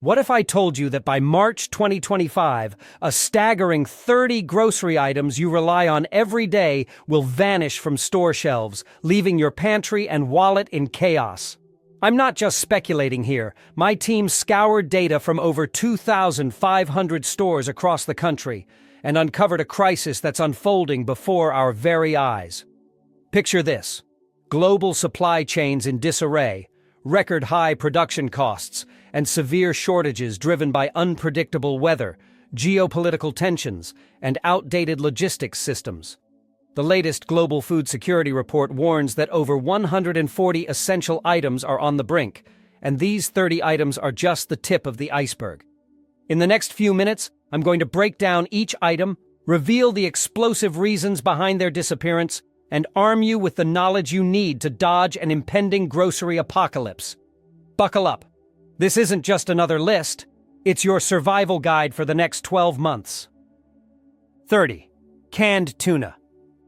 What if I told you that by March 2025, a staggering 30 grocery items you rely on every day will vanish from store shelves, leaving your pantry and wallet in chaos? I'm not just speculating here. My team scoured data from over 2,500 stores across the country and uncovered a crisis that's unfolding before our very eyes. Picture this: global supply chains in disarray, record-high production costs, and severe shortages driven by unpredictable weather, geopolitical tensions, and outdated logistics systems. The latest Global Food Security Report warns that over 140 essential items are on the brink, and these 30 items are just the tip of the iceberg. In the next few minutes, I'm going to break down each item, reveal the explosive reasons behind their disappearance, and arm you with the knowledge you need to dodge an impending grocery apocalypse. Buckle up. This isn't just another list, it's your survival guide for the next 12 months. 30. Canned tuna.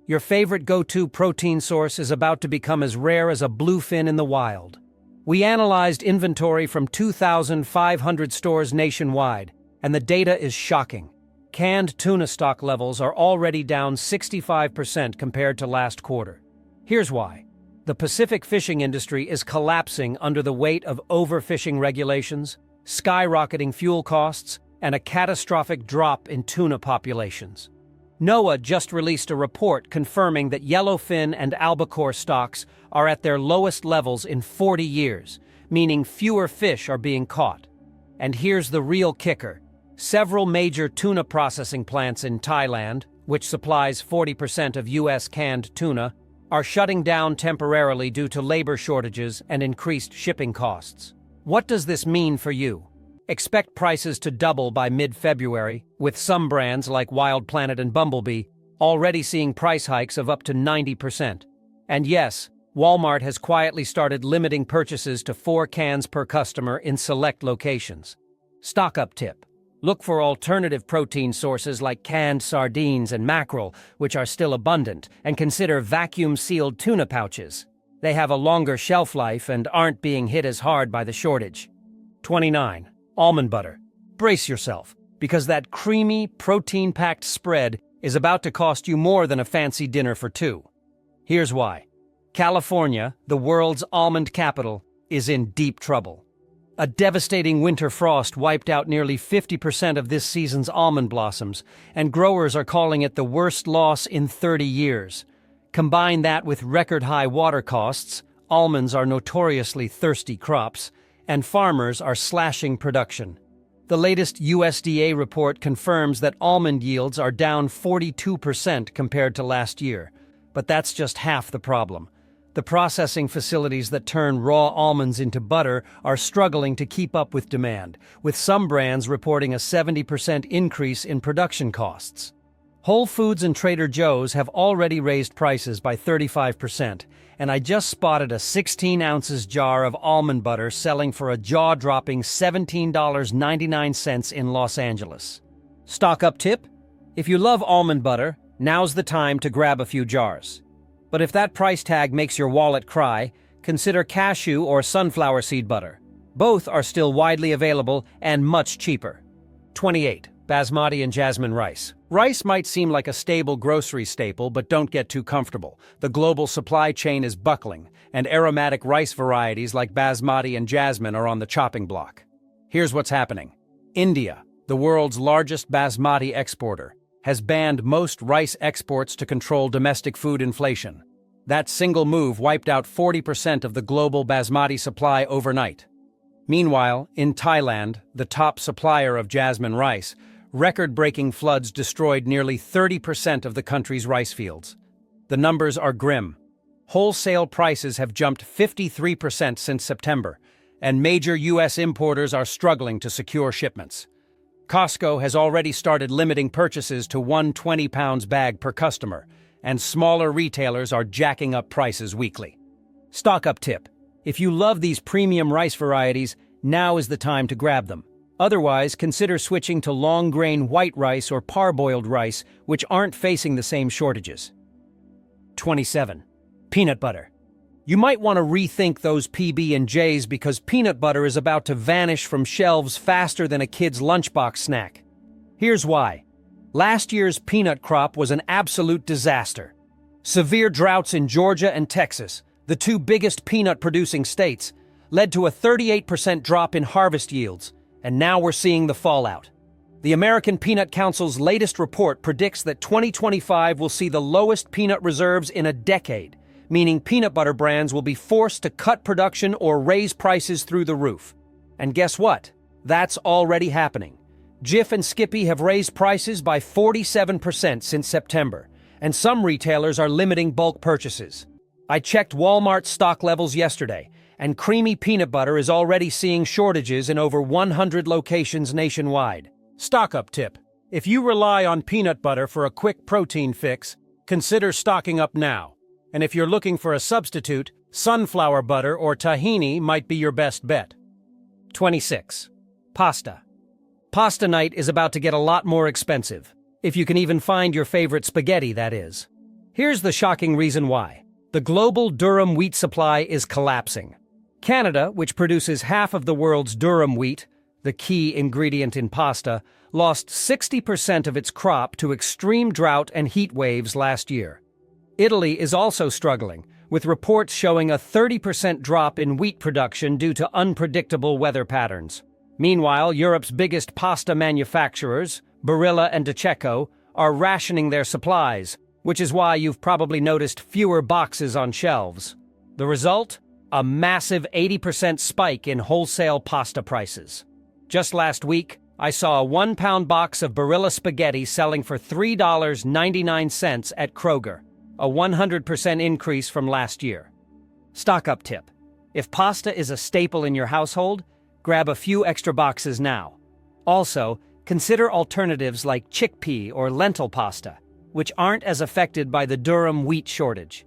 Your favorite go-to protein source is about to become as rare as a bluefin in the wild. We analyzed inventory from 2,500 stores nationwide, and the data is shocking. Canned tuna stock levels are already down 65% compared to last quarter. Here's why. The Pacific fishing industry is collapsing under the weight of overfishing regulations, skyrocketing fuel costs, and a catastrophic drop in tuna populations. NOAA just released a report confirming that yellowfin and albacore stocks are at their lowest levels in 40 years, meaning fewer fish are being caught. And here's the real kicker. Several major tuna processing plants in Thailand, which supplies 40% of U.S. canned tuna, are shutting down temporarily due to labor shortages and increased shipping costs. What does this mean for you? Expect prices to double by mid-February, with some brands like Wild Planet and Bumblebee already seeing price hikes of up to 90%. And yes, Walmart has quietly started limiting purchases to 4 cans per customer in select locations. Stock-up tip. Look for alternative protein sources like canned sardines and mackerel, which are still abundant, and consider vacuum-sealed tuna pouches. They have a longer shelf life and aren't being hit as hard by the shortage. 29. Almond butter. Brace yourself, because that creamy, protein-packed spread is about to cost you more than a fancy dinner for two. Here's why. California, the world's almond capital, is in deep trouble. A devastating winter frost wiped out nearly 50% of this season's almond blossoms, and growers are calling it the worst loss in 30 years. Combine that with record-high water costs, almonds are notoriously thirsty crops, and farmers are slashing production. The latest USDA report confirms that almond yields are down 42% compared to last year, but that's just half the problem. The processing facilities that turn raw almonds into butter are struggling to keep up with demand, with some brands reporting a 70% increase in production costs. Whole Foods and Trader Joe's have already raised prices by 35%, and I just spotted a 16 ounces jar of almond butter selling for a jaw-dropping $17.99 in Los Angeles. Stock-up tip? If you love almond butter, now's the time to grab a few jars. But if that price tag makes your wallet cry, consider cashew or sunflower seed butter. Both are still widely available and much cheaper. 28. Basmati and jasmine rice. Rice might seem like a stable grocery staple, but don't get too comfortable. The global supply chain is buckling, and aromatic rice varieties like basmati and jasmine are on the chopping block. Here's what's happening. India, the world's largest basmati exporter, has banned most rice exports to control domestic food inflation. That single move wiped out 40% of the global basmati supply overnight. Meanwhile, in Thailand, the top supplier of jasmine rice, record-breaking floods destroyed nearly 30% of the country's rice fields. The numbers are grim. Wholesale prices have jumped 53% since September, and major U.S. importers are struggling to secure shipments. Costco has already started limiting purchases to one 20-pounds bag per customer, and smaller retailers are jacking up prices weekly. Stock-up tip. If you love these premium rice varieties, now is the time to grab them. Otherwise, consider switching to long-grain white rice or parboiled rice, which aren't facing the same shortages. 27. Peanut butter. You might want to rethink those PB&Js because peanut butter is about to vanish from shelves faster than a kid's lunchbox snack. Here's why. Last year's peanut crop was an absolute disaster. Severe droughts in Georgia and Texas, the two biggest peanut-producing states, led to a 38% drop in harvest yields, and now we're seeing the fallout. The American Peanut Council's latest report predicts that 2025 will see the lowest peanut reserves in a decade, meaning peanut butter brands will be forced to cut production or raise prices through the roof. And guess what? That's already happening. Jif and Skippy have raised prices by 47% since September, and some retailers are limiting bulk purchases. I checked Walmart's stock levels yesterday, and creamy peanut butter is already seeing shortages in over 100 locations nationwide. Stock-up tip. If you rely on peanut butter for a quick protein fix, consider stocking up now. And if you're looking for a substitute, sunflower butter or tahini might be your best bet. 26. Pasta. Pasta night is about to get a lot more expensive. If you can even find your favorite spaghetti, that is. Here's the shocking reason why. The global durum wheat supply is collapsing. Canada, which produces half of the world's durum wheat, the key ingredient in pasta, lost 60% of its crop to extreme drought and heat waves last year. Italy is also struggling, with reports showing a 30% drop in wheat production due to unpredictable weather patterns. Meanwhile, Europe's biggest pasta manufacturers, Barilla and DiCecco, are rationing their supplies, which is why you've probably noticed fewer boxes on shelves. The result? A massive 80% spike in wholesale pasta prices. Just last week, I saw a 1-pound box of Barilla spaghetti selling for $3.99 at Kroger, a 100% increase from last year. Stock-up tip. If pasta is a staple in your household, grab a few extra boxes now. Also, consider alternatives like chickpea or lentil pasta, which aren't as affected by the durum wheat shortage.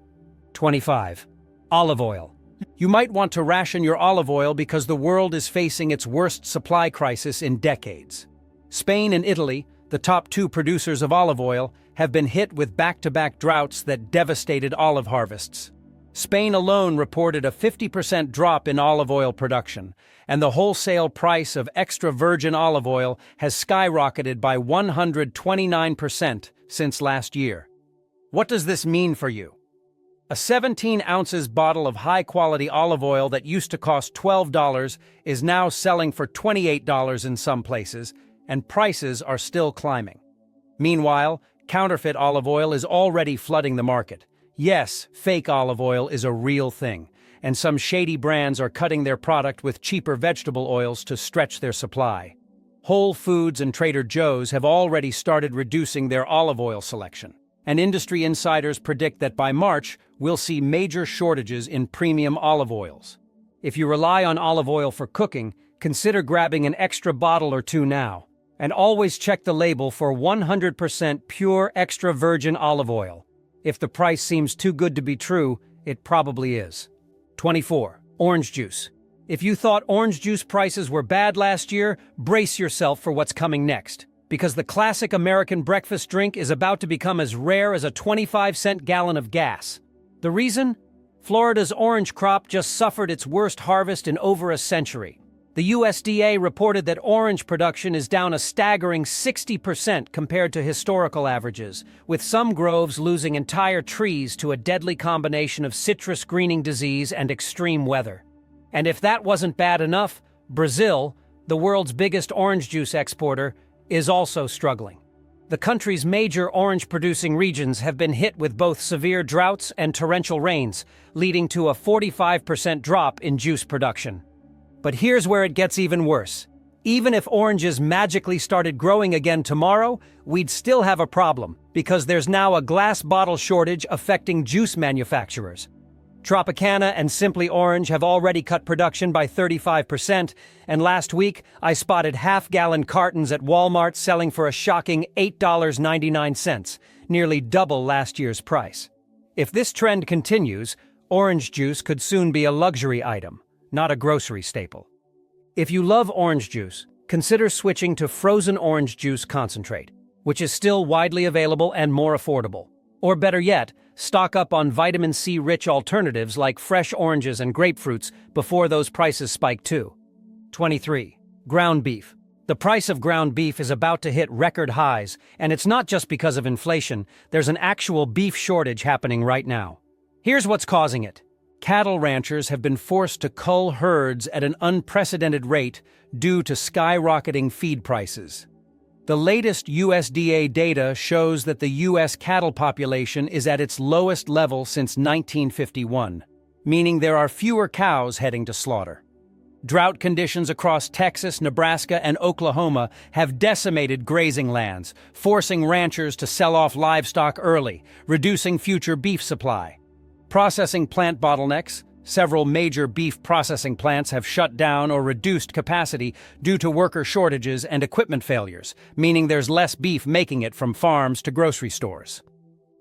25. Olive oil. You might want to ration your olive oil because the world is facing its worst supply crisis in decades. Spain and Italy, the top two producers of olive oil, have been hit with back-to-back droughts that devastated olive harvests. Spain alone reported a 50% drop in olive oil production, and the wholesale price of extra virgin olive oil has skyrocketed by 129% since last year. What does this mean for you? A 17 ounces bottle of high-quality olive oil that used to cost $12 is now selling for $28 in some places, and prices are still climbing. Meanwhile, counterfeit olive oil is already flooding the market. Yes, fake olive oil is a real thing, and some shady brands are cutting their product with cheaper vegetable oils to stretch their supply. Whole Foods and Trader Joe's have already started reducing their olive oil selection, and industry insiders predict that by March, we'll see major shortages in premium olive oils. If you rely on olive oil for cooking, consider grabbing an extra bottle or two now, and always check the label for 100% pure extra virgin olive oil. If the price seems too good to be true, it probably is. 24. Orange juice. If you thought orange juice prices were bad last year, brace yourself for what's coming next, because the classic American breakfast drink is about to become as rare as a 25-cent gallon of gas. The reason? Florida's orange crop just suffered its worst harvest in over a century. The USDA reported that orange production is down a staggering 60% compared to historical averages, with some groves losing entire trees to a deadly combination of citrus greening disease and extreme weather. And if that wasn't bad enough, Brazil, the world's biggest orange juice exporter, is also struggling. The country's major orange-producing regions have been hit with both severe droughts and torrential rains, leading to a 45% drop in juice production. But here's where it gets even worse. Even if oranges magically started growing again tomorrow, we'd still have a problem, because there's now a glass bottle shortage affecting juice manufacturers. Tropicana and Simply Orange have already cut production by 35%, and last week I spotted half-gallon cartons at Walmart selling for a shocking $8.99, nearly double last year's price. If this trend continues, orange juice could soon be a luxury item, not a grocery staple. If you love orange juice, consider switching to frozen orange juice concentrate, which is still widely available and more affordable. Or better yet, stock up on vitamin C-rich alternatives like fresh oranges and grapefruits before those prices spike too. 23. Ground beef. The price of ground beef is about to hit record highs, and it's not just because of inflation. There's an actual beef shortage happening right now. Here's what's causing it. Cattle ranchers have been forced to cull herds at an unprecedented rate due to skyrocketing feed prices. The latest USDA data shows that the U.S. cattle population is at its lowest level since 1951, meaning there are fewer cows heading to slaughter. Drought conditions across Texas, Nebraska, and Oklahoma have decimated grazing lands, forcing ranchers to sell off livestock early, reducing future beef supply. Processing plant bottlenecks. Several major beef processing plants have shut down or reduced capacity due to worker shortages and equipment failures, meaning there's less beef making it from farms to grocery stores.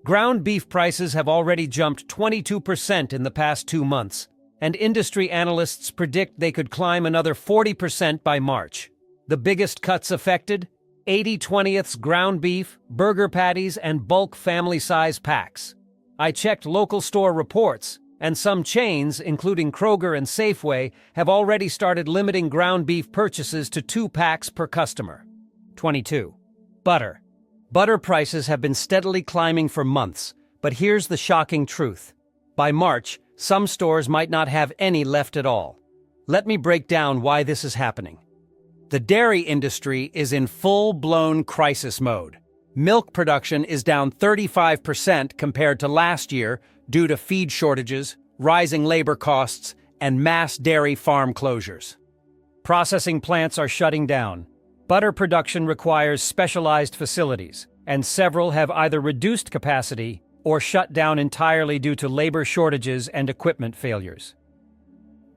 Ground beef prices have already jumped 22% in the past 2 months, and industry analysts predict they could climb another 40% by March. The biggest cuts affected? 80/20ths ground beef, burger patties, and bulk family-size packs. I checked local store reports, and some chains, including Kroger and Safeway, have already started limiting ground beef purchases to 2 packs per customer. 22. Butter. Butter prices have been steadily climbing for months, but here's the shocking truth. By March, some stores might not have any left at all. Let me break down why this is happening. The dairy industry is in full-blown crisis mode. Milk production is down 35% compared to last year due to feed shortages, rising labor costs, and mass dairy farm closures. Processing plants are shutting down. Butter production requires specialized facilities, and several have either reduced capacity or shut down entirely due to labor shortages and equipment failures.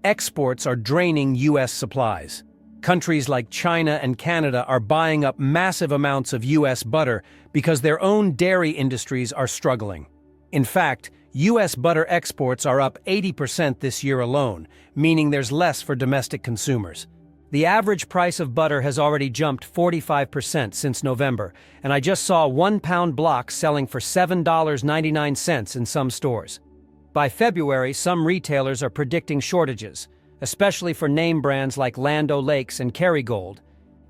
Exports are draining U.S. supplies. Countries like China and Canada are buying up massive amounts of U.S. butter because their own dairy industries are struggling. In fact, U.S. butter exports are up 80% this year alone, meaning there's less for domestic consumers. The average price of butter has already jumped 45% since November, and I just saw 1-pound blocks selling for $7.99 in some stores. By February, some retailers are predicting shortages, especially for name brands like Land O'Lakes and Kerrygold.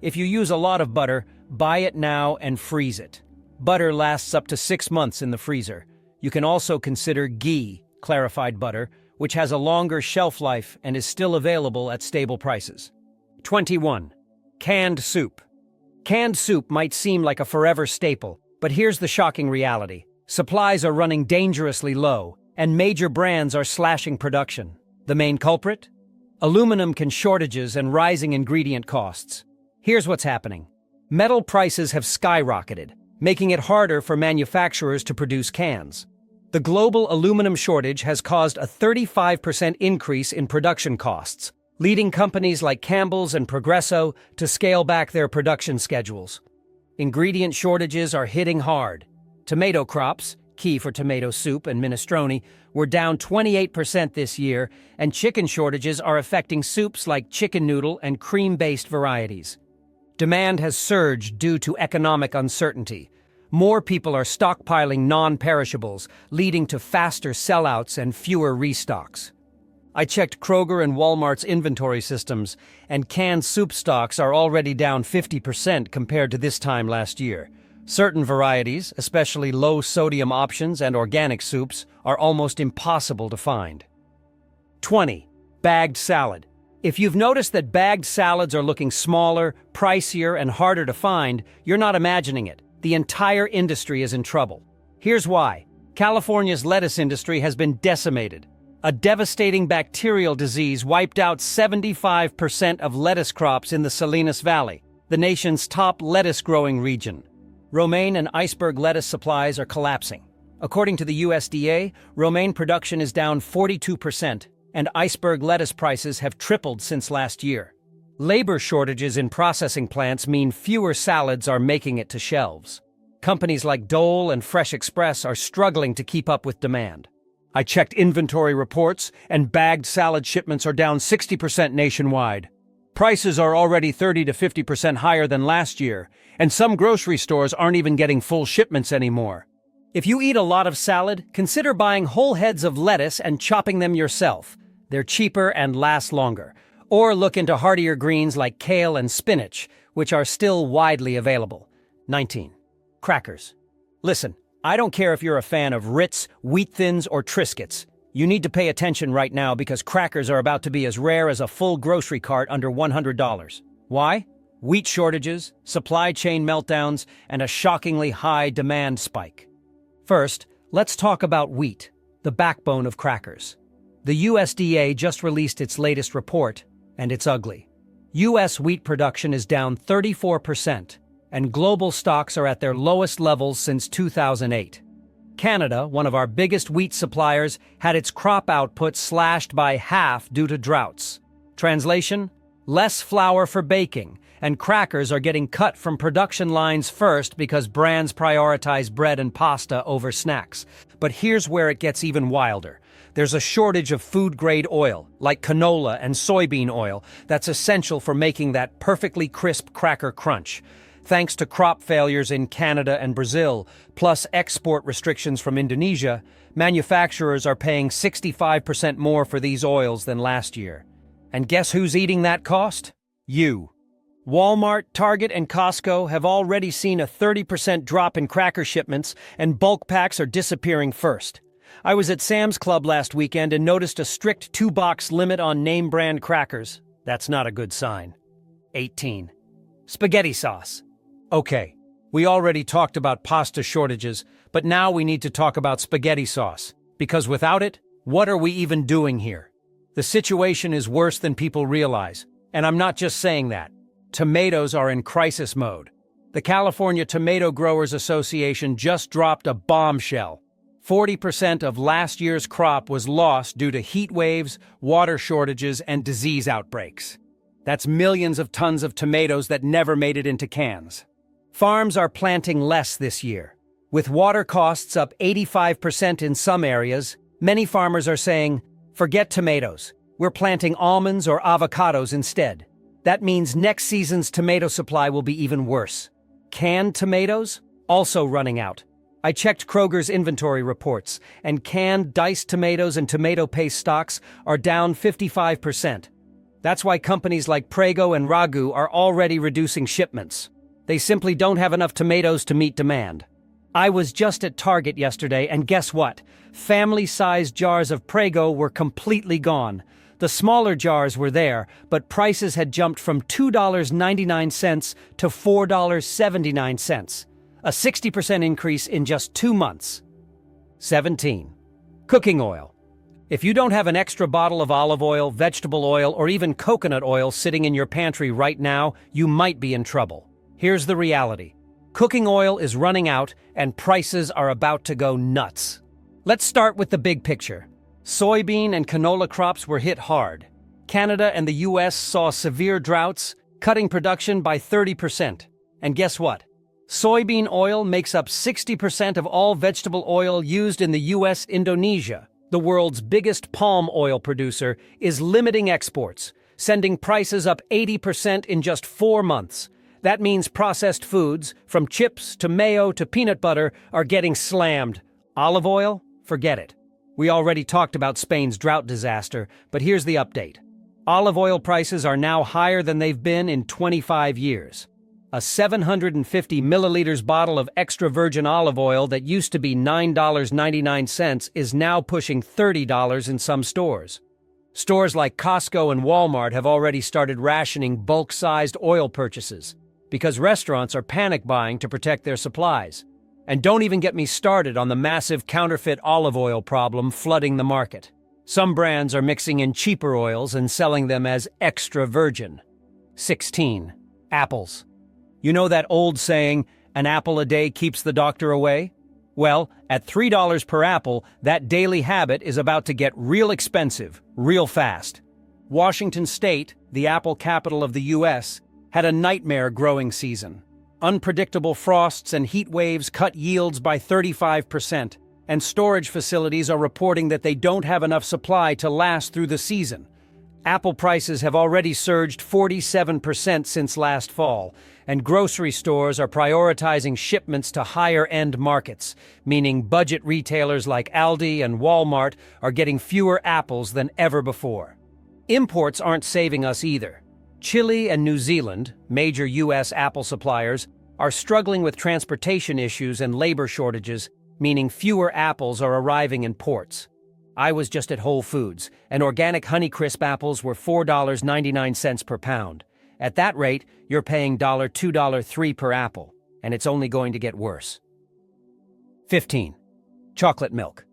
If you use a lot of butter, buy it now and freeze it. Butter lasts up to 6 months in the freezer. You can also consider ghee, clarified butter, which has a longer shelf life and is still available at stable prices. 21. Canned soup. Canned soup might seem like a forever staple, but here's the shocking reality. Supplies are running dangerously low, and major brands are slashing production. The main culprit? Aluminum shortages and rising ingredient costs. Here's what's happening. Metal prices have skyrocketed, making it harder for manufacturers to produce cans. The global aluminum shortage has caused a 35% increase in production costs, leading companies like Campbell's and Progresso to scale back their production schedules. Ingredient shortages are hitting hard. Tomato crops, key for tomato soup and minestrone, were down 28% this year, and chicken shortages are affecting soups like chicken noodle and cream-based varieties. Demand has surged due to economic uncertainty. More people are stockpiling non-perishables, leading to faster sellouts and fewer restocks. I checked Kroger and Walmart's inventory systems, and canned soup stocks are already down 50% compared to this time last year. Certain varieties, especially low-sodium options and organic soups, are almost impossible to find. 20. Bagged salad. If you've noticed that bagged salads are looking smaller, pricier, and harder to find, you're not imagining it. The entire industry is in trouble. Here's why. California's lettuce industry has been decimated. A devastating bacterial disease wiped out 75% of lettuce crops in the Salinas Valley, the nation's top lettuce-growing region. Romaine and iceberg lettuce supplies are collapsing. According to the USDA, romaine production is down 42%, and iceberg lettuce prices have tripled since last year. Labor shortages in processing plants mean fewer salads are making it to shelves. Companies like Dole and Fresh Express are struggling to keep up with demand. I checked inventory reports, and bagged salad shipments are down 60% nationwide. Prices are already 30 to 50% higher than last year, and some grocery stores aren't even getting full shipments anymore. If you eat a lot of salad, consider buying whole heads of lettuce and chopping them yourself. They're cheaper and last longer. Or look into heartier greens like kale and spinach, which are still widely available. 19. Crackers. Listen, I don't care if you're a fan of Ritz, Wheat Thins, or Triscuits. You need to pay attention right now because crackers are about to be as rare as a full grocery cart under $100. Why? Wheat shortages, supply chain meltdowns, and a shockingly high demand spike. First, let's talk about wheat, the backbone of crackers. The USDA just released its latest report, and it's ugly. U.S. wheat production is down 34%, and global stocks are at their lowest levels since 2008. Canada, one of our biggest wheat suppliers, had its crop output slashed by half due to droughts. Translation? Less flour for baking, and crackers are getting cut from production lines first because brands prioritize bread and pasta over snacks. But here's where it gets even wilder. There's a shortage of food-grade oil, like canola and soybean oil, that's essential for making that perfectly crisp cracker crunch. Thanks to crop failures in Canada and Brazil, plus export restrictions from Indonesia, manufacturers are paying 65% more for these oils than last year. And guess who's eating that cost? You. Walmart, Target, and Costco have already seen a 30% drop in cracker shipments, and bulk packs are disappearing first. I was at Sam's Club last weekend and noticed a strict 2-box limit on name-brand crackers. That's not a good sign. 18. Spaghetti sauce. Okay, we already talked about pasta shortages, but now we need to talk about spaghetti sauce. Because without it, what are we even doing here? The situation is worse than people realize, and I'm not just saying that. Tomatoes are in crisis mode. The California Tomato Growers Association just dropped a bombshell. 40% of last year's crop was lost due to heat waves, water shortages, and disease outbreaks. That's millions of tons of tomatoes that never made it into cans. Farms are planting less this year. With water costs up 85% in some areas, many farmers are saying, forget tomatoes. We're planting almonds or avocados instead. That means next season's tomato supply will be even worse. Canned tomatoes? Also running out. I checked Kroger's inventory reports, and canned diced tomatoes and tomato paste stocks are down 55%. That's why companies like Prego and Ragu are already reducing shipments. They simply don't have enough tomatoes to meet demand. I was just at Target yesterday, and guess what? Family-sized jars of Prego were completely gone. The smaller jars were there, but prices had jumped from $2.99 to $4.79, a 60% increase in just 2 months. 17. Cooking oil. If you don't have an extra bottle of olive oil, vegetable oil, or even coconut oil sitting in your pantry right now, you might be in trouble. Here's the reality. Cooking oil is running out, and prices are about to go nuts. Let's start with the big picture. Soybean and canola crops were hit hard. Canada and the U.S. saw severe droughts, cutting production by 30%. And guess what? Soybean oil makes up 60% of all vegetable oil used in the U.S. Indonesia, the world's biggest palm oil producer, is limiting exports, sending prices up 80% in just 4 months. That means processed foods, from chips to mayo to peanut butter, are getting slammed. Olive oil? Forget it. We already talked about Spain's drought disaster, but here's the update. Olive oil prices are now higher than they've been in 25 years. A 750 milliliters bottle of extra virgin olive oil that used to be $9.99 is now pushing $30 in some stores. Stores like Costco and Walmart have already started rationing bulk-sized oil purchases because restaurants are panic buying to protect their supplies. And don't even get me started on the massive counterfeit olive oil problem flooding the market. Some brands are mixing in cheaper oils and selling them as extra virgin. 16. Apples. You know that old saying, an apple a day keeps the doctor away? Well, at $3 per apple, that daily habit is about to get real expensive, real fast. Washington State, the apple capital of the U.S., had a nightmare growing season. Unpredictable frosts and heat waves cut yields by 35%, and storage facilities are reporting that they don't have enough supply to last through the season. Apple prices have already surged 47% since last fall, and grocery stores are prioritizing shipments to higher-end markets, meaning budget retailers like Aldi and Walmart are getting fewer apples than ever before. Imports aren't saving us either. Chile and New Zealand, major U.S. apple suppliers, are struggling with transportation issues and labor shortages, meaning fewer apples are arriving in ports. I was just at Whole Foods, and organic Honeycrisp apples were $4.99 per pound. At that rate, you're paying $2.03 per apple, and it's only going to get worse. 15. Chocolate milk.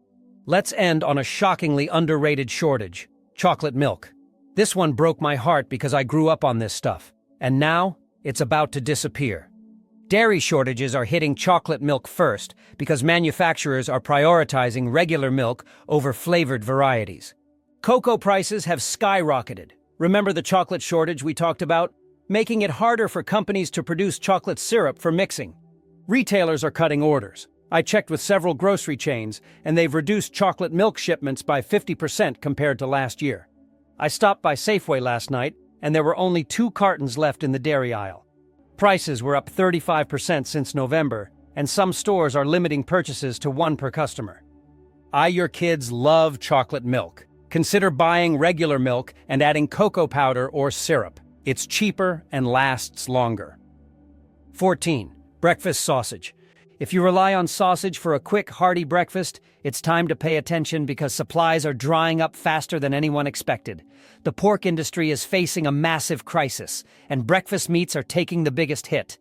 Let's end on a shockingly underrated shortage: chocolate milk. This one broke my heart because I grew up on this stuff, and now it's about to disappear. Dairy shortages are hitting chocolate milk first because manufacturers are prioritizing regular milk over flavored varieties. Cocoa prices have skyrocketed. Remember the chocolate shortage we talked about? Making it harder for companies to produce chocolate syrup for mixing. Retailers are cutting orders. I checked with several grocery chains, and they've reduced chocolate milk shipments by 50% compared to last year. I stopped by Safeway last night, and there were only 2 cartons left in the dairy aisle. Prices were up 35% since November, and some stores are limiting purchases to 1 per customer. Your kids love chocolate milk. Consider buying regular milk and adding cocoa powder or syrup. It's cheaper and lasts longer. 14. Breakfast sausage. If you rely on sausage for a quick, hearty breakfast, it's time to pay attention because supplies are drying up faster than anyone expected. The pork industry is facing a massive crisis, and breakfast meats are taking the biggest hit.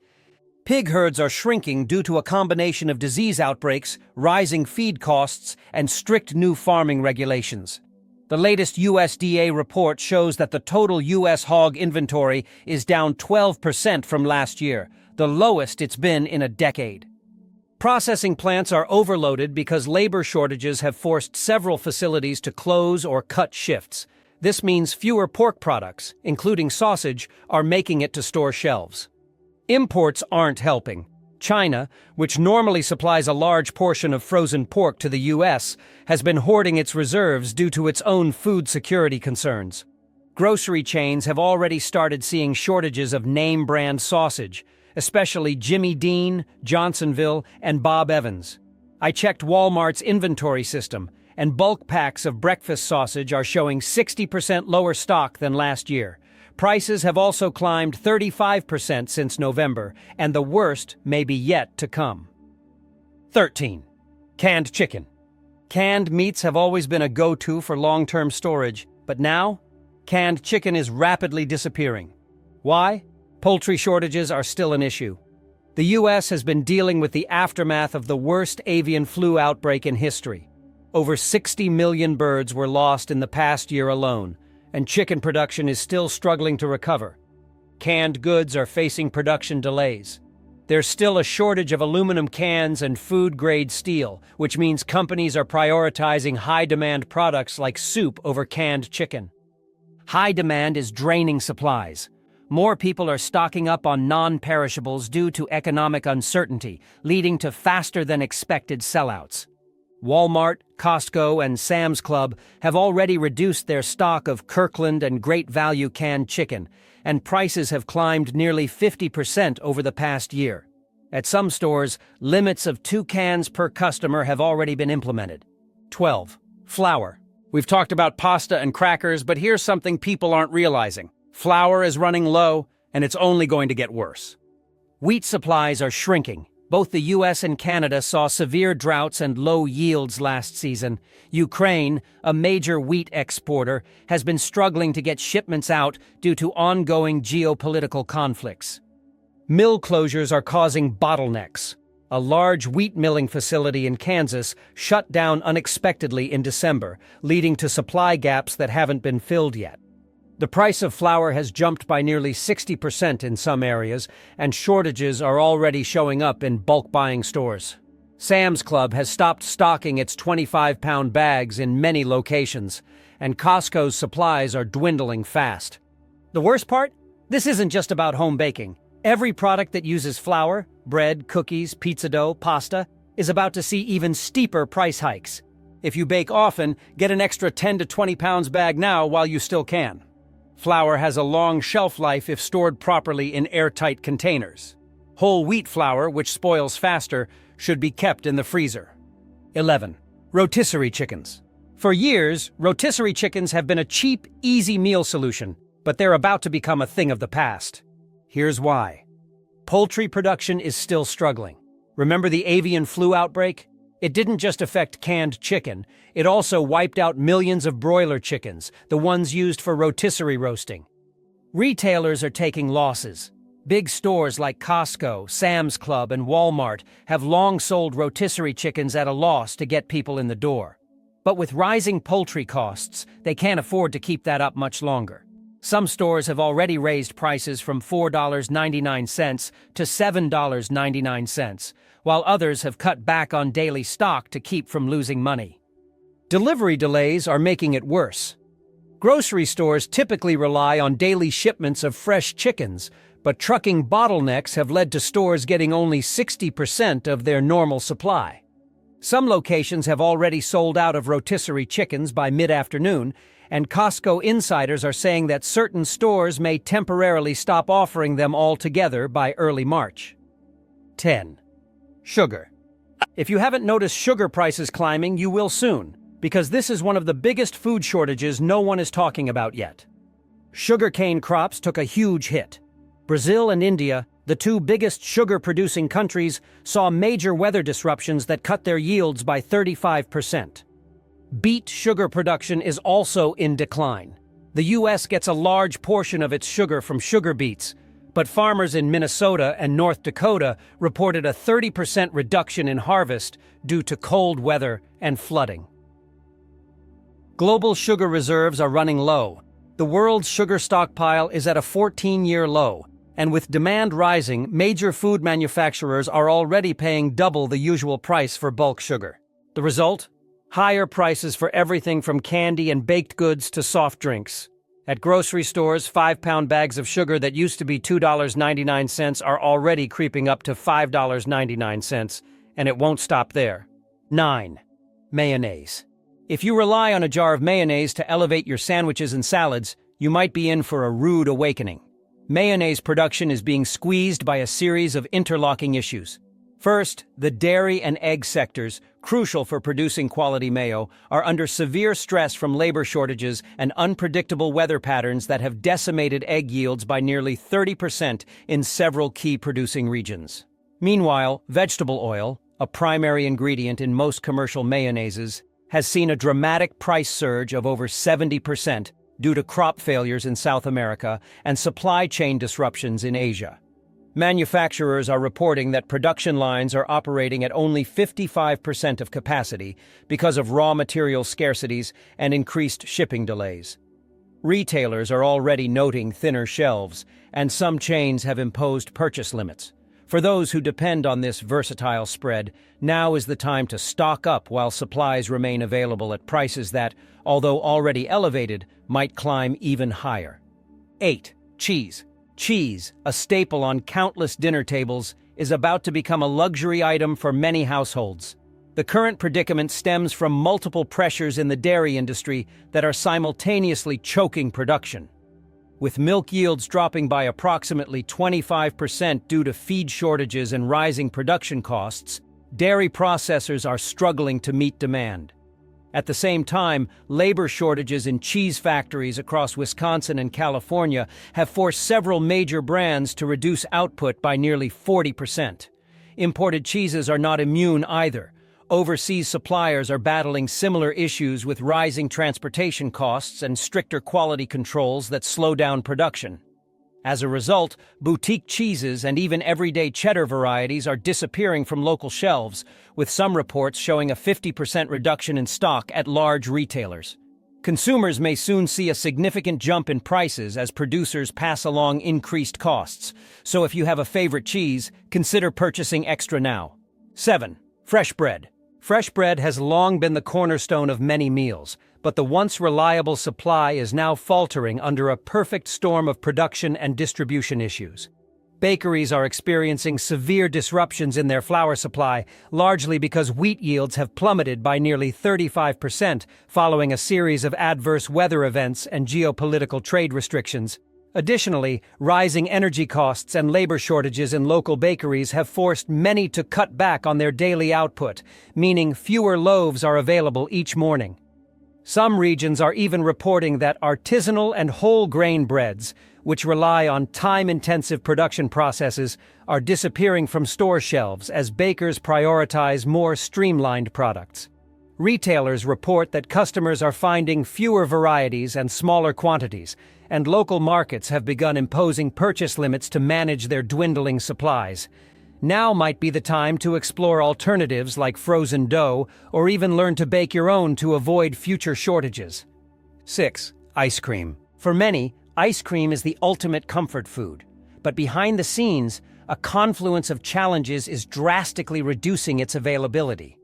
Pig herds are shrinking due to a combination of disease outbreaks, rising feed costs, and strict new farming regulations. The latest USDA report shows that the total U.S. hog inventory is down 12% from last year, the lowest it's been in a decade. Processing plants are overloaded because labor shortages have forced several facilities to close or cut shifts. This means fewer pork products, including sausage, are making it to store shelves. Imports aren't helping. China, which normally supplies a large portion of frozen pork to the U.S., has been hoarding its reserves due to its own food security concerns. Grocery chains have already started seeing shortages of name-brand sausage, especially Jimmy Dean, Johnsonville, and Bob Evans. I checked Walmart's inventory system, and bulk packs of breakfast sausage are showing 60% lower stock than last year. Prices have also climbed 35% since November, and the worst may be yet to come. 13. Canned chicken. Canned meats have always been a go-to for long-term storage, but now, canned chicken is rapidly disappearing. Why? Poultry shortages are still an issue. The U.S. has been dealing with the aftermath of the worst avian flu outbreak in history. Over 60 million birds were lost in the past year alone, and chicken production is still struggling to recover. Canned goods are facing production delays. There's still a shortage of aluminum cans and food-grade steel, which means companies are prioritizing high-demand products like soup over canned chicken. High demand is draining supplies. More people are stocking up on non-perishables due to economic uncertainty, leading to faster-than-expected sellouts. Walmart, Costco, and Sam's Club have already reduced their stock of Kirkland and Great Value canned chicken, and prices have climbed nearly 50% over the past year. At some stores, limits of 2 cans per customer have already been implemented. 12. Flour. We've talked about pasta and crackers, but here's something people aren't realizing. Flour is running low, and it's only going to get worse. Wheat supplies are shrinking. Both the U.S. and Canada saw severe droughts and low yields last season. Ukraine, a major wheat exporter, has been struggling to get shipments out due to ongoing geopolitical conflicts. Mill closures are causing bottlenecks. A large wheat milling facility in Kansas shut down unexpectedly in December, leading to supply gaps that haven't been filled yet. The price of flour has jumped by nearly 60% in some areas, and shortages are already showing up in bulk buying stores. Sam's Club has stopped stocking its 25-pound bags in many locations, and Costco's supplies are dwindling fast. The worst part? This isn't just about home baking. Every product that uses flour, bread, cookies, pizza dough, pasta, is about to see even steeper price hikes. If you bake often, get an extra 10 to 20 pounds bag now while you still can. Flour has a long shelf life if stored properly in airtight containers. Whole wheat flour, which spoils faster, should be kept in the freezer. 11. Rotisserie chickens. For years, rotisserie chickens have been a cheap, easy meal solution, but they're about to become a thing of the past. Here's why. Poultry production is still struggling. Remember the avian flu outbreak? It didn't just affect canned chicken, it also wiped out millions of broiler chickens, the ones used for rotisserie roasting. Retailers are taking losses. Big stores like Costco, Sam's Club, and Walmart have long sold rotisserie chickens at a loss to get people in the door. But with rising poultry costs, they can't afford to keep that up much longer. Some stores have already raised prices from $4.99 to $7.99, while others have cut back on daily stock to keep from losing money. Delivery delays are making it worse. Grocery stores typically rely on daily shipments of fresh chickens, but trucking bottlenecks have led to stores getting only 60% of their normal supply. Some locations have already sold out of rotisserie chickens by mid-afternoon, and Costco insiders are saying that certain stores may temporarily stop offering them altogether by early March. 10. Sugar. If you haven't noticed sugar prices climbing, you will soon, because this is one of the biggest food shortages no one is talking about yet. Sugarcane crops took a huge hit. Brazil and India, the two biggest sugar-producing countries, saw major weather disruptions that cut their yields by 35%. Beet sugar production is also in decline. The U.S. gets a large portion of its sugar from sugar beets, but farmers in Minnesota and North Dakota reported a 30% reduction in harvest due to cold weather and flooding. Global sugar reserves are running low. The world's sugar stockpile is at a 14-year low, and with demand rising, major food manufacturers are already paying double the usual price for bulk sugar. The result? Higher prices for everything from candy and baked goods to soft drinks. At grocery stores, 5-pound bags of sugar that used to be $2.99 are already creeping up to $5.99, and it won't stop there. 9. Mayonnaise. If you rely on a jar of mayonnaise to elevate your sandwiches and salads, you might be in for a rude awakening. Mayonnaise production is being squeezed by a series of interlocking issues. First, the dairy and egg sectors, crucial for producing quality mayo, are under severe stress from labor shortages and unpredictable weather patterns that have decimated egg yields by nearly 30% in several key producing regions. Meanwhile, vegetable oil, a primary ingredient in most commercial mayonnaises, has seen a dramatic price surge of over 70% due to crop failures in South America and supply chain disruptions in Asia. Manufacturers are reporting that production lines are operating at only 55% of capacity because of raw material scarcities and increased shipping delays. Retailers are already noting thinner shelves, and some chains have imposed purchase limits. For those who depend on this versatile spread, now is the time to stock up while supplies remain available at prices that, although already elevated, might climb even higher. 8. Cheese. Cheese, a staple on countless dinner tables, is about to become a luxury item for many households. The current predicament stems from multiple pressures in the dairy industry that are simultaneously choking production. With milk yields dropping by approximately 25% due to feed shortages and rising production costs, dairy processors are struggling to meet demand. At the same time, labor shortages in cheese factories across Wisconsin and California have forced several major brands to reduce output by nearly 40%. Imported cheeses are not immune either. Overseas suppliers are battling similar issues with rising transportation costs and stricter quality controls that slow down production. As a result, boutique cheeses and even everyday cheddar varieties are disappearing from local shelves, with some reports showing a 50% reduction in stock at large retailers. Consumers may soon see a significant jump in prices as producers pass along increased costs, so if you have a favorite cheese, consider purchasing extra now. 7. Fresh bread. Fresh bread has long been the cornerstone of many meals, but the once reliable supply is now faltering under a perfect storm of production and distribution issues. Bakeries are experiencing severe disruptions in their flour supply, largely because wheat yields have plummeted by nearly 35% following a series of adverse weather events and geopolitical trade restrictions. Additionally, rising energy costs and labor shortages in local bakeries have forced many to cut back on their daily output, meaning fewer loaves are available each morning. Some regions are even reporting that artisanal and whole grain breads, which rely on time-intensive production processes, are disappearing from store shelves as bakers prioritize more streamlined products. Retailers report that customers are finding fewer varieties and smaller quantities, and local markets have begun imposing purchase limits to manage their dwindling supplies. Now might be the time to explore alternatives like frozen dough or even learn to bake your own to avoid future shortages. 6. Ice cream. For many, ice cream is the ultimate comfort food. But behind the scenes, a confluence of challenges is drastically reducing its availability.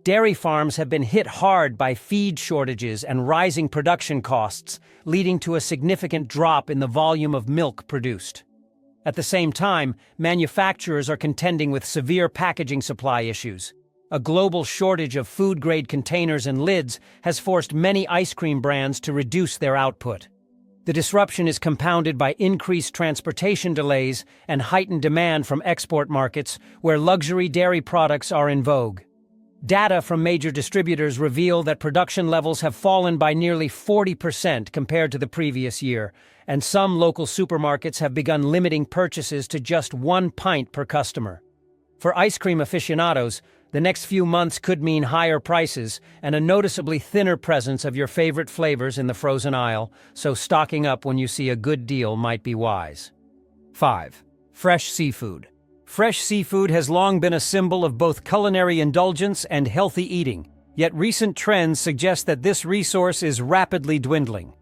Dairy farms have been hit hard by feed shortages and rising production costs, leading to a significant drop in the volume of milk produced. At the same time, manufacturers are contending with severe packaging supply issues. A global shortage of food-grade containers and lids has forced many ice cream brands to reduce their output. The disruption is compounded by increased transportation delays and heightened demand from export markets where luxury dairy products are in vogue. Data from major distributors reveal that production levels have fallen by nearly 40% compared to the previous year, and some local supermarkets have begun limiting purchases to just 1 pint per customer. For ice cream aficionados, the next few months could mean higher prices and a noticeably thinner presence of your favorite flavors in the frozen aisle, so stocking up when you see a good deal might be wise. 5. Fresh seafood. Fresh seafood has long been a symbol of both culinary indulgence and healthy eating, yet recent trends suggest that this resource is rapidly dwindling.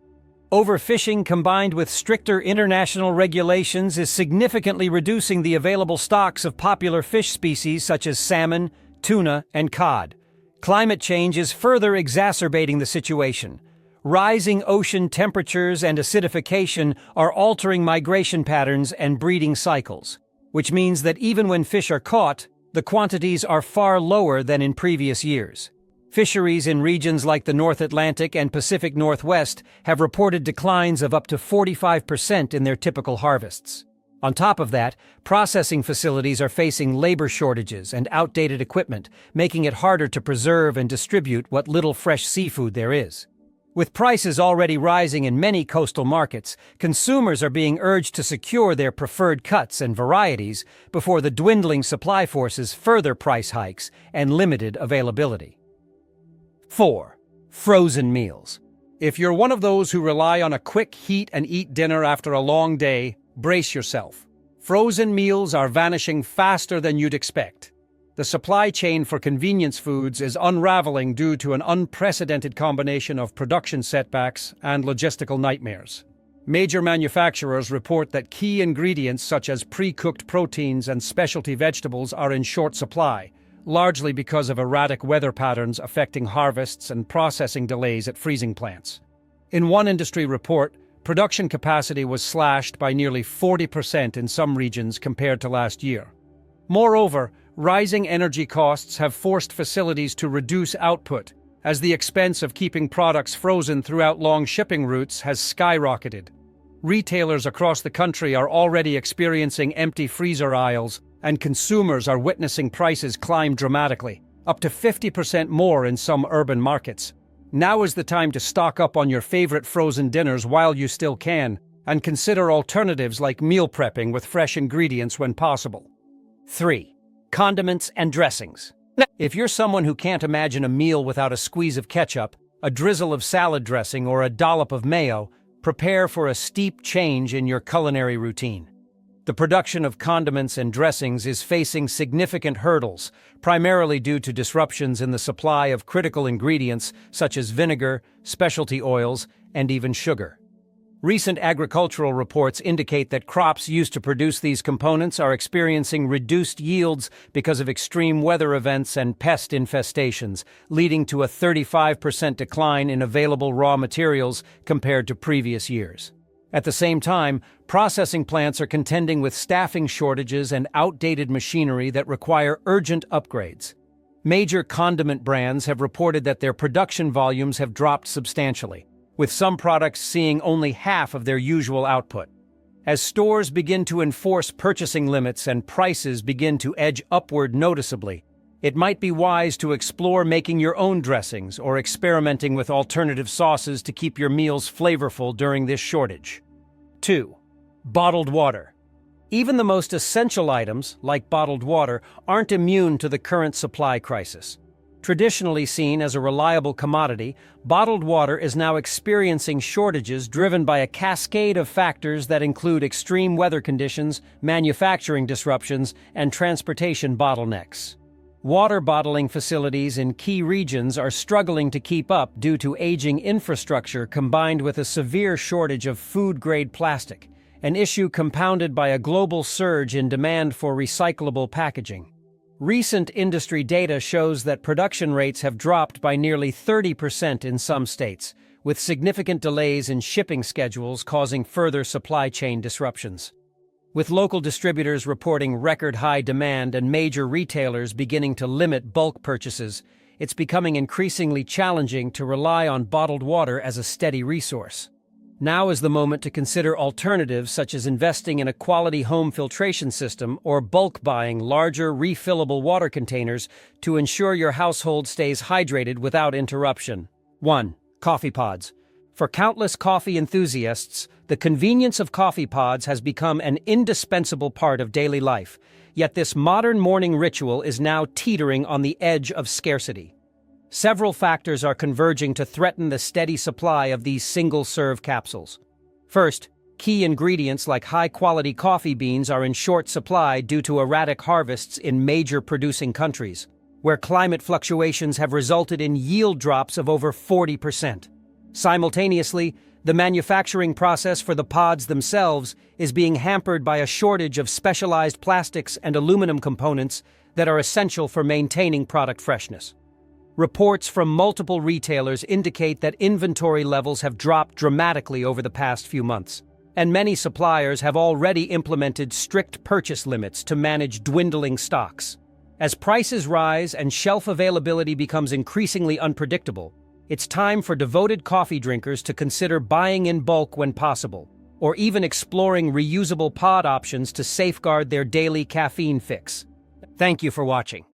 Overfishing combined with stricter international regulations is significantly reducing the available stocks of popular fish species such as salmon, tuna, and cod. Climate change is further exacerbating the situation. Rising ocean temperatures and acidification are altering migration patterns and breeding cycles, which means that even when fish are caught, the quantities are far lower than in previous years. Fisheries in regions like the North Atlantic and Pacific Northwest have reported declines of up to 45% in their typical harvests. On top of that, processing facilities are facing labor shortages and outdated equipment, making it harder to preserve and distribute what little fresh seafood there is. With prices already rising in many coastal markets, consumers are being urged to secure their preferred cuts and varieties before the dwindling supply forces further price hikes and limited availability. 4. Frozen meals. If you're one of those who rely on a quick heat-and-eat dinner after a long day, brace yourself. Frozen meals are vanishing faster than you'd expect. The supply chain for convenience foods is unraveling due to an unprecedented combination of production setbacks and logistical nightmares. Major manufacturers report that key ingredients such as pre-cooked proteins and specialty vegetables are in short supply, largely because of erratic weather patterns affecting harvests and processing delays at freezing plants. In one industry report, production capacity was slashed by nearly 40% in some regions compared to last year. Moreover, rising energy costs have forced facilities to reduce output, as the expense of keeping products frozen throughout long shipping routes has skyrocketed. Retailers across the country are already experiencing empty freezer aisles, and consumers are witnessing prices climb dramatically, up to 50% more in some urban markets. Now is the time to stock up on your favorite frozen dinners while you still can, and consider alternatives like meal prepping with fresh ingredients when possible. 3. Condiments and dressings. If you're someone who can't imagine a meal without a squeeze of ketchup, a drizzle of salad dressing, or a dollop of mayo, prepare for a steep change in your culinary routine. The production of condiments and dressings is facing significant hurdles, primarily due to disruptions in the supply of critical ingredients such as vinegar, specialty oils, and even sugar. Recent agricultural reports indicate that crops used to produce these components are experiencing reduced yields because of extreme weather events and pest infestations, leading to a 35% decline in available raw materials compared to previous years. At the same time, processing plants are contending with staffing shortages and outdated machinery that require urgent upgrades. Major condiment brands have reported that their production volumes have dropped substantially, with some products seeing only half of their usual output. As stores begin to enforce purchasing limits and prices begin to edge upward noticeably, it might be wise to explore making your own dressings or experimenting with alternative sauces to keep your meals flavorful during this shortage. 2. Bottled water. Even the most essential items, like bottled water, aren't immune to the current supply crisis. Traditionally seen as a reliable commodity, bottled water is now experiencing shortages driven by a cascade of factors that include extreme weather conditions, manufacturing disruptions, and transportation bottlenecks. Water bottling facilities in key regions are struggling to keep up due to aging infrastructure combined with a severe shortage of food-grade plastic, an issue compounded by a global surge in demand for recyclable packaging. Recent industry data shows that production rates have dropped by nearly 30% in some states, with significant delays in shipping schedules causing further supply chain disruptions. With local distributors reporting record-high demand and major retailers beginning to limit bulk purchases, it's becoming increasingly challenging to rely on bottled water as a steady resource. Now is the moment to consider alternatives such as investing in a quality home filtration system or bulk buying larger, refillable water containers to ensure your household stays hydrated without interruption. 1. Coffee pods. For countless coffee enthusiasts, the convenience of coffee pods has become an indispensable part of daily life, yet this modern morning ritual is now teetering on the edge of scarcity. Several factors are converging to threaten the steady supply of these single-serve capsules. First, key ingredients like high-quality coffee beans are in short supply due to erratic harvests in major producing countries, where climate fluctuations have resulted in yield drops of over 40%. Simultaneously, the manufacturing process for the pods themselves is being hampered by a shortage of specialized plastics and aluminum components that are essential for maintaining product freshness. Reports from multiple retailers indicate that inventory levels have dropped dramatically over the past few months, and many suppliers have already implemented strict purchase limits to manage dwindling stocks. As prices rise and shelf availability becomes increasingly unpredictable, it's time for devoted coffee drinkers to consider buying in bulk when possible, or even exploring reusable pod options to safeguard their daily caffeine fix. Thank you for watching.